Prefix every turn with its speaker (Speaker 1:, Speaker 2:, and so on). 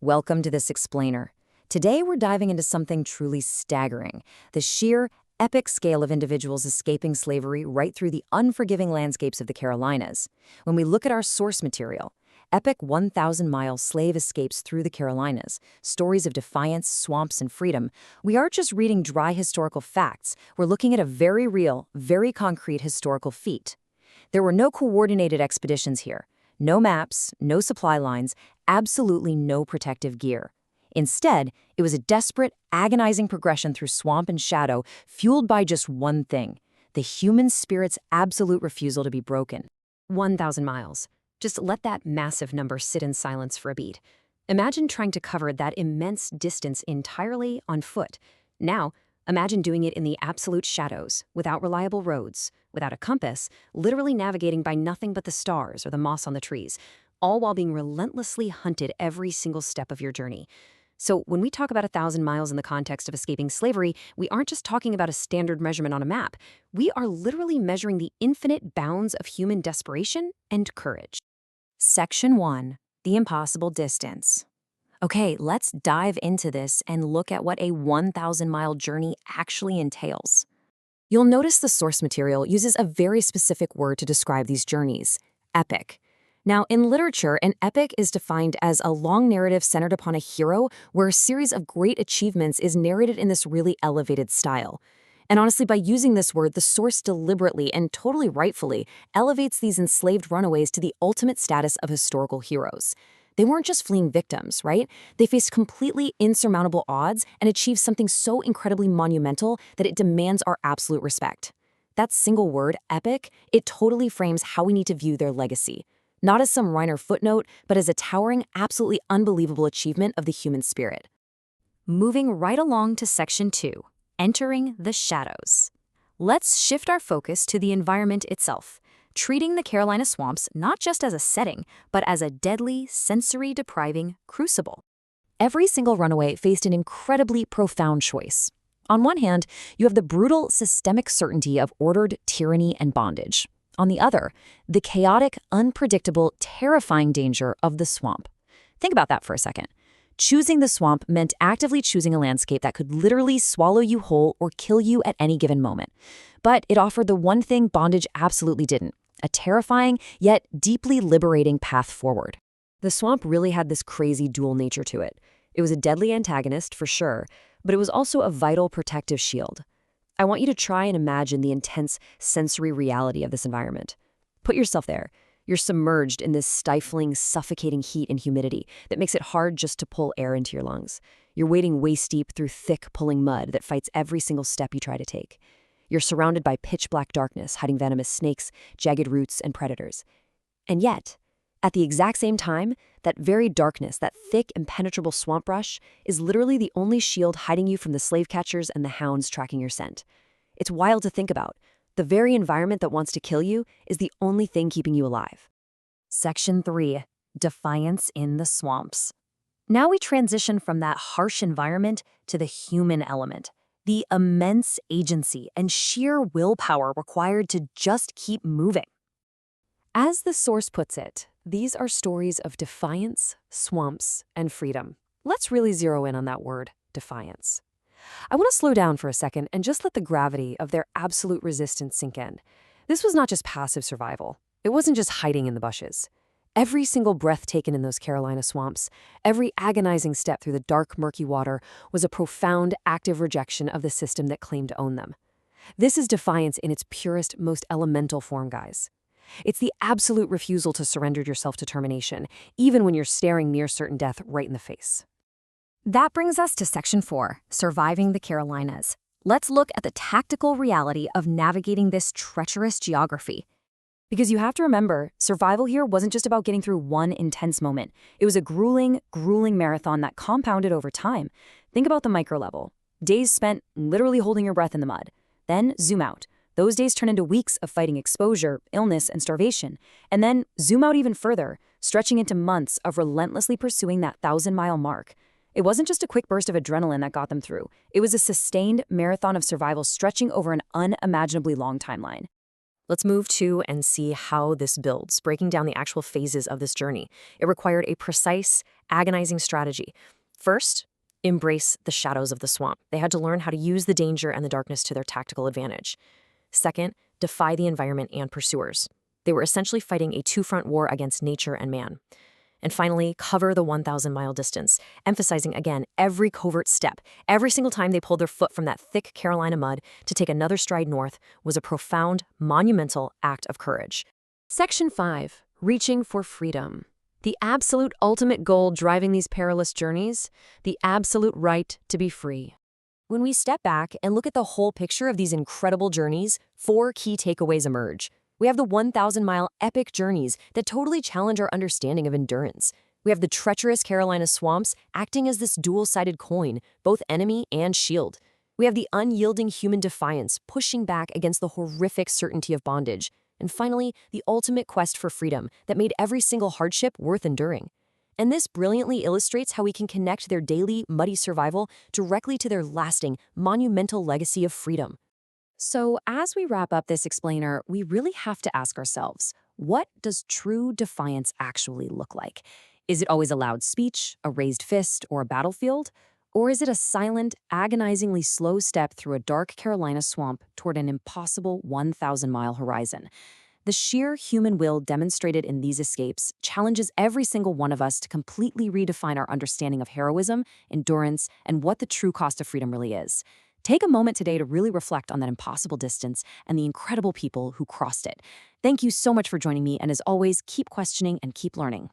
Speaker 1: Welcome to this explainer. Today we're diving into something truly staggering, the sheer, epic scale of individuals escaping slavery right through the unforgiving landscapes of the Carolinas. When we look at our source material, epic 1,000-mile slave escapes through the Carolinas, stories of defiance, swamps, and freedom, we aren't just reading dry historical facts, we're looking at a very real, very concrete historical feat. There were no coordinated expeditions here. No maps, no supply lines, absolutely no protective gear. Instead, it was a desperate, agonizing progression through swamp and shadow, fueled by just one thing: the human spirit's absolute refusal to be broken. 1,000 miles. Just let that massive number sit in silence for a beat. Imagine trying to cover that immense distance entirely on foot. Now, imagine doing it in the absolute shadows, without reliable roads, without a compass, literally navigating by nothing but the stars or the moss on the trees, all while being relentlessly hunted every single step of your journey. So when we talk about 1,000 miles in the context of escaping slavery, we aren't just talking about a standard measurement on a map. We are literally measuring the infinite bounds of human desperation and courage. Section 1. The impossible distance. Okay, let's dive into this and look at what a 1,000-mile journey actually entails. You'll notice the source material uses a very specific word to describe these journeys: epic. Now, in literature, an epic is defined as a long narrative centered upon a hero where a series of great achievements is narrated in this really elevated style. And honestly, by using this word, the source deliberately and totally rightfully elevates these enslaved runaways to the ultimate status of historical heroes. They weren't just fleeing victims, right? They faced completely insurmountable odds and achieved something so incredibly monumental that it demands our absolute respect. That single word, epic, it totally frames how we need to view their legacy. Not as some minor footnote, but as a towering, absolutely unbelievable achievement of the human spirit. Moving right along to Section 2, entering the shadows. Let's shift our focus to the environment itself, treating the Carolina swamps not just as a setting, but as a deadly, sensory-depriving crucible. Every single runaway faced an incredibly profound choice. On one hand, you have the brutal, systemic certainty of ordered tyranny and bondage. On the other, the chaotic, unpredictable, terrifying danger of the swamp. Think about that for a second. Choosing the swamp meant actively choosing a landscape that could literally swallow you whole or kill you at any given moment. But it offered the one thing bondage absolutely didn't: a terrifying, yet deeply liberating path forward. The swamp really had this crazy dual nature to it. It was a deadly antagonist, for sure, but it was also a vital protective shield. I want you to try and imagine the intense sensory reality of this environment. Put yourself there. You're submerged in this stifling, suffocating heat and humidity that makes it hard just to pull air into your lungs. You're wading waist-deep through thick, pulling mud that fights every single step you try to take. You're surrounded by pitch-black darkness, hiding venomous snakes, jagged roots, and predators. And yet, at the exact same time, that very darkness, that thick, impenetrable swamp brush, is literally the only shield hiding you from the slave catchers and the hounds tracking your scent. It's wild to think about. The very environment that wants to kill you is the only thing keeping you alive. Section 3. Defiance in the swamps. Now we transition from that harsh environment to the human element, the immense agency and sheer willpower required to just keep moving. As the source puts it, these are stories of defiance, swamps, and freedom. Let's really zero in on that word, defiance. I want to slow down for a second and just let the gravity of their absolute resistance sink in. This was not just passive survival. It wasn't just hiding in the bushes. Every single breath taken in those Carolina swamps, every agonizing step through the dark, murky water was a profound, active rejection of the system that claimed to own them. This is defiance in its purest, most elemental form, guys. It's the absolute refusal to surrender your self-determination, even when you're staring near certain death right in the face. That brings us to Section 4, Surviving the Carolinas. Let's look at the tactical reality of navigating this treacherous geography. Because you have to remember, survival here wasn't just about getting through one intense moment. It was a grueling, grueling marathon that compounded over time. Think about the micro level. Days spent literally holding your breath in the mud. Then zoom out. Those days turn into weeks of fighting exposure, illness, and starvation. And then zoom out even further, stretching into months of relentlessly pursuing that 1,000-mile mark. It wasn't just a quick burst of adrenaline that got them through. It was a sustained marathon of survival stretching over an unimaginably long timeline. Let's move to and see how this builds, breaking down the actual phases of this journey. It required a precise,
Speaker 2: agonizing strategy. First, embrace the shadows of the swamp. They had to learn how to use the danger and the darkness to their tactical advantage. Second, defy the environment and pursuers. They were essentially fighting a two-front war against nature and man. And finally, cover the 1,000-mile distance, emphasizing again every covert step. Every single time they pulled their foot from that thick Carolina mud to take another stride north was a profound, monumental act of courage.
Speaker 3: Section 5. Reaching for freedom. The absolute ultimate goal driving these perilous journeys, the absolute right to be free.
Speaker 1: When we step back and look at the whole picture of these incredible journeys, 4 key takeaways emerge. We have the 1,000-mile epic journeys that totally challenge our understanding of endurance. We have the treacherous Carolina swamps acting as this dual-sided coin, both enemy and shield. We have the unyielding human defiance pushing back against the horrific certainty of bondage. And finally, the ultimate quest for freedom that made every single hardship worth enduring. And this brilliantly illustrates how we can connect their daily, muddy survival directly to their lasting, monumental legacy of freedom. So, as we wrap up this explainer, we really have to ask ourselves, what does true defiance actually look like? Is it always a loud speech, a raised fist, or a battlefield? Or is it a silent, agonizingly slow step through a dark Carolina swamp toward an impossible 1,000-mile horizon? The sheer human will demonstrated in these escapes challenges every single one of us to completely redefine our understanding of heroism, endurance, and what the true cost of freedom really is. Take a moment today to really reflect on that impossible distance and the incredible people who crossed it. Thank you so much for joining me, and as always, keep questioning and keep learning.